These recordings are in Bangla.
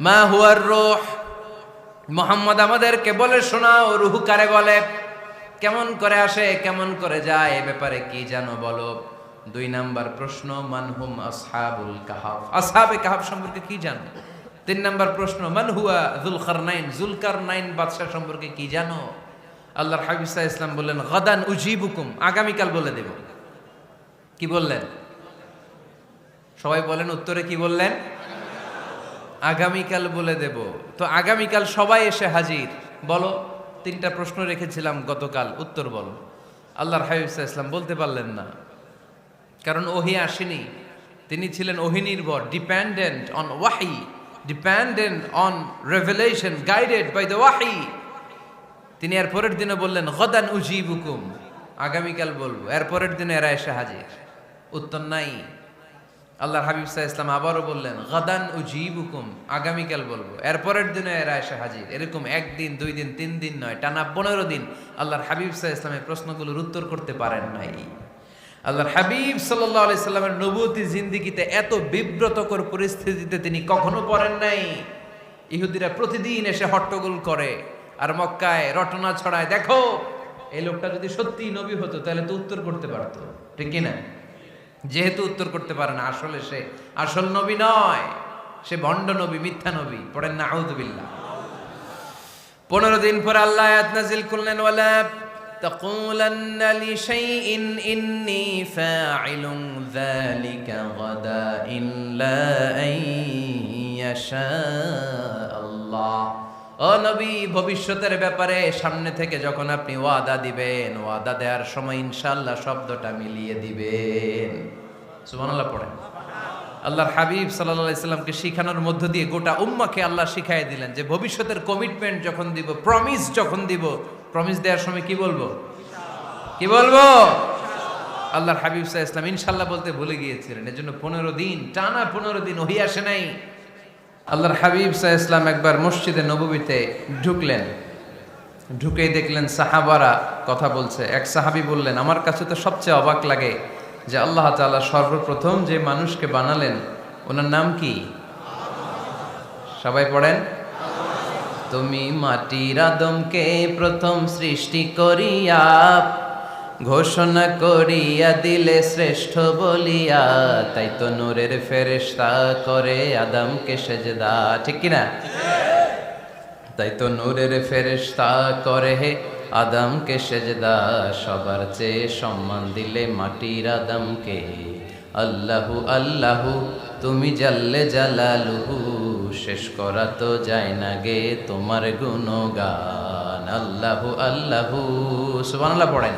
মা হুয়ার রূহ, মুহাম্মদ আমাদেরকে বলে শোনাও রূহ কারে বলে, কেমন করে আসে, কেমন করে যায়, এ ব্যাপারে কি জানো বলো। 2 নাম্বার প্রশ্ন, মানহুম আসহাবুল কাহাফ, আসহাবে কাহাফ সম্পর্কে কি জানো। 3 নাম্বার প্রশ্ন, মান হুয়া যুলকারনাইন, যুলকারনাইন বাদশা সম্পর্কে কি জানো। আল্লাহর হাবিব সাল্লাল্লাহু আলাইহি ওয়াসাল্লাম বললেন গাদান উজিবুকুম, আগামীকাল বলে দেব। কি বললেন? সবাই বলেন উত্তরে কি বললেন? আগামীকাল বলে দেব। তো আগামীকাল সবাই এসে হাজির। বলো, 3টা প্রশ্ন রেখেছিলাম গতকাল, উত্তর বলো। আল্লাহর হাবিব সাল্লাল্লাহু আলাইহি ওয়াসাল্লাম বলতে পারলেন না, কারণ ওহী আসেনি। তিনি ছিলেন ওহী নির্ভর, dependent on wahi, dependent on revelation, guided by the wahi. তিনি এর পরের দিনে বললেন গাদান উজিবুকুম, আগামীকাল বলবো। এর পরের দিনে এরা এসে হাজির, উত্তর নাই। আল্লাহর হাবিব সাল্লাল্লাহু আলাইহি ওয়াসাল্লাম আবারও বললেন গাদান উজিবুকুম, আগামীকাল বলবো। এর পরের দিনে এরা এসে হাজির। এরকম 1 দিন 2 দিন 3 দিন নয়, টানা 15 দিন আল্লাহর হাবিব সাল্লাল্লাহু আলাইহি ওয়াসাল্লামের প্রশ্নগুলোর উত্তর করতে পারেন নাই। আল্লাহর হাবিব সাল্লাল্লাহু আলাইহি সাল্লামের নবুয়তি জিন্দেগিতে এত বিব্রতকর পরিস্থিতিতে তিনি কখনো পড়েন নাই। ইহুদিরা প্রতিদিন এসে হট্টগোল করে আর মক্কায় রটনা ছড়ায়, দেখো এই লোকটা যদি সত্যিই নবী হতো তাহলে তো উত্তর করতে পারতো, ঠিক কি না? যেহেতু উত্তর করতে পারে না, আসলে সে আসল নবী নয়, সে ভণ্ড নবী, মিথ্যা নবী। পড়েন না আউযুবিল্লাহ। 15 দিন পর আল্লাহ আয়াত নাযিল করলেন, ওয়ালা তাকুলান্না লিশাইইন ইন্নী ফাইলুন যালিকা গাদা ইল্লা আইয়াশা আল্লাহ। ও নবী, ভবিষ্যতের ব্যাপারে সামনে থেকে যখন আপনি ওয়াদা দিবেন, ওয়াদা দেওয়ার সময় ইনশাআল্লাহ শব্দটা মিলিয়ে দিবেন। সুবহানাল্লাহ পড়েন। আল্লাহর হাবিব সাল্লাল্লাহু আলাইহি সাল্লামকে শিখানোর মধ্য দিয়ে গোটা উম্মাহকে আল্লাহ শিখাইয়ে দিলেন যে ভবিষ্যতের কমিটমেন্ট যখন দিব, প্রমিস যখন দিব, প্রমিস দেওয়ার সময় কি বলবো? কি বলবো? আল্লাহর হাবিব সাল্লাল্লাহু আলাইহি সাল্লাম ইনশাআল্লাহ বলতে ভুলে গিয়েছিলেন। এজন্য 15 দিন, টানা 15 দিন ওহী আসে নাই। আল্লাহর হাবিব সাল্লাল্লাহু আলাইহি সাল্লাম একবার মসজিদে নববীতে ঢুকলেন, ঢুকেই দেখলেন সাহাবারা কথা বলছে। এক সাহাবী বললেন, আমার কাছে তো সবচেয়ে অবাক লাগে যে আল্লাহ তাআলা সর্বপ্রথম যে মানুষকে বানালেন ওনার নাম কি? সবাই পড়েন। তুমি মাটির আদমকে প্রথম সৃষ্টি করিয়া ঘোষণা করিয়া দিলে শ্রেষ্ঠ বলিয়া, তাই তো নূরের ফেরেশতা করে আদমকে সেজদা, ঠিক কিনা? তাই তো নূরের ফেরেশতা করে হে আদমকে সেজদা, সবার চেয়ে সম্মান দিলে মাটির আদমকে। আল্লাহু আল্লাহু তুমি জাল্লে জালালুহু, শেষ করা তো যায় না গে তোমার গুণগান। আল্লাহু আল্লাহু, সুবহানাল্লাহ পড়েন।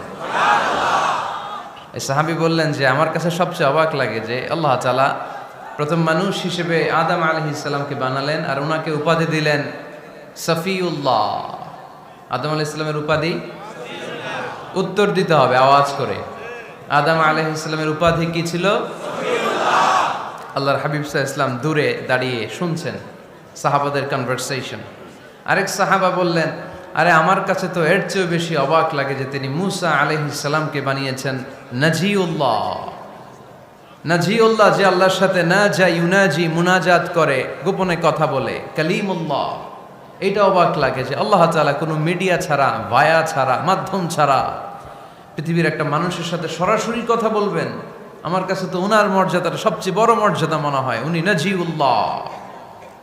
এই সাহাবী বললেন যে আমার কাছে সবচেয়ে অবাক লাগে যে আল্লাহ তাআলা প্রথম মানুষ হিসেবে আদম আলাইহিস সালামকে বানালেন আর ওনাকে উপাধি দিলেন সফিউল্লাহ। আদম আলাইহিস সালামের উপাধি উত্তর দিতে হবে আওয়াজ করে। আদম আলাইহিস সালামের উপাধি কি ছিল? আল্লাহর হাবিব সাল্লাল্লাহু আলাইহি ওয়াসাল্লাম দূরে দাঁড়িয়ে শুনছেন সাহাবাদের কনভারসেশন। আরেক সাহাবা বললেন, আরে আমার কাছে তো এর চেয়েও বেশি অবাক লাগে যে তিনি মূসা আলাইহিস সালামকে বানিয়েছেন নাজিউল্লাহ। নাজিউল্লাহ, যে আল্লাহর সাথে না যা ইউনাজি, মুনাজাত করে, গোপনে কথা বলে, কালিমুল্লাহ। এইটা অবাক লাগে যে আল্লাহ তাআলা কোনো মিডিয়া ছাড়া, ভায়া ছাড়া, মাধ্যম ছাড়া পৃথিবীর একটা মানুষের সাথে সরাসরি কথা বলবেন। আমার কাছে তো ওনার মর্যাদাটা সবচেয়ে বড় মর্যাদা মনে হয়, উনি নাজিউল্লাহ।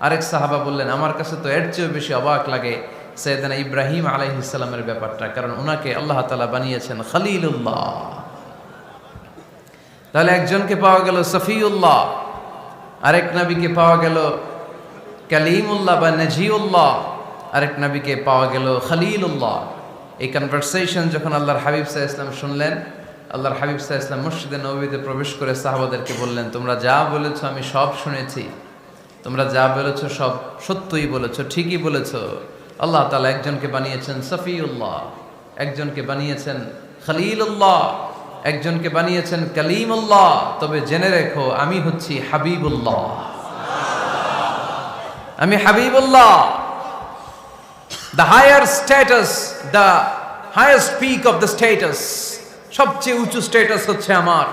আরেক সাহাবা বললেন, আমার কাছে তো এর চেয়েও বেশি অবাক লাগে সাইয়েদনা ইব্রাহিম আলাইহিস সালামের ব্যাপারটা, কারণ ওনাকে আল্লাহ তাআলা বানিয়েছেন খলিলুল্লাহ। তাহলে একজনকে পাওয়া গেল সফিউল্লাহ, আরেক নবীকে পাওয়া গেল কালিমুল্লাহ বা নাজিউল্লাহ, আরেক নবীকে পাওয়া গেল খলিলুল্লাহ। এই কনভারসেশন যখন আল্লাহর হাবিব সাল্লাল্লাহু আলাইহি ওয়াসাল্লাম শুনলেন, আল্লাহর হাবিব সাল্লাল্লাহু আলাইহি ওয়াসাল্লাম মসজিদে নববীতে প্রবেশ করে সাহাবাদেরকে বললেন, তোমরা যা বলেছো আমি সব শুনেছি, তোমরা যা বলেছো সব সত্যই বলেছো, ঠিকই বলেছো। আল্লাহ তাআলা একজনকে বানিয়েছেন সফিউল্লাহ, একজনকে বানিয়েছেন খলিলুল্লাহ, একজনকে বানিয়েছেন কালিমুল্লাহ। তবে জেনে রেখো আমি হচ্ছি হাবিবুল্লাহ, আমি Habibullah. The higher status, the highest peak of the status, সবচেয়ে উঁচু স্ট্যাটাস হচ্ছে আমার।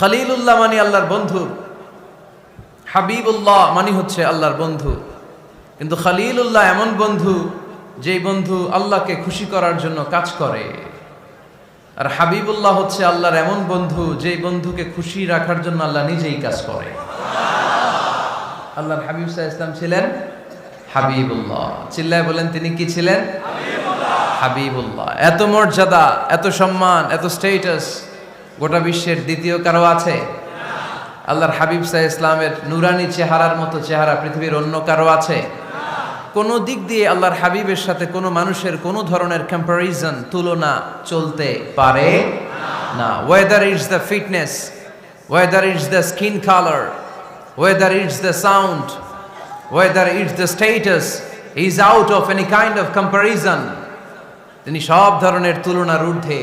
খলিলুল্লাহ মানে আল্লাহর বন্ধু, হাবিবুল্লাহ মানে হচ্ছে আল্লাহর বন্ধু, কিন্তু খলিলুল্লাহ এমন বন্ধু যেই বন্ধু আল্লাহকে খুশি করার জন্য কাজ করে। আর হাবিবুল্লাহ হচ্ছে আল্লাহর এমন বন্ধু যেই বন্ধুকে খুশি রাখার জন্য আল্লাহ নিজেই কাজ করে। আল্লাহর হাবিব সাল্লাল্লাহু আলাইহি ওয়াসাল্লাম ছিলেন হাবিবুল্লাহ। চিল্লায় বলেন তিনি কি ছিলেন? হাবিবুল্লাহ। এত মর্যাদা, এত সম্মান, এত স্ট্যাটাস গোটা বিশ্বের দ্বিতীয় কারো আছে? আল্লাহর হাবিব সাল্লাল্লাহু আলাইহি ওয়াসাল্লামের নুরানি চেহারার মতো চেহারা পৃথিবীর অন্য কারো আছে? কোনো দিক দিয়ে আল্লাহর হাবিবের সাথে কোনো মানুষের কোনো ধরনের কম্প্যারিজন, তুলনা চলতে পারে না। Whether it's the fitness, whether it's the skin colour, whether it's the sound, whether it's the status, is out of any kind of comparison. তিনি সব ধরনের তুলনার ঊর্ধ্বে।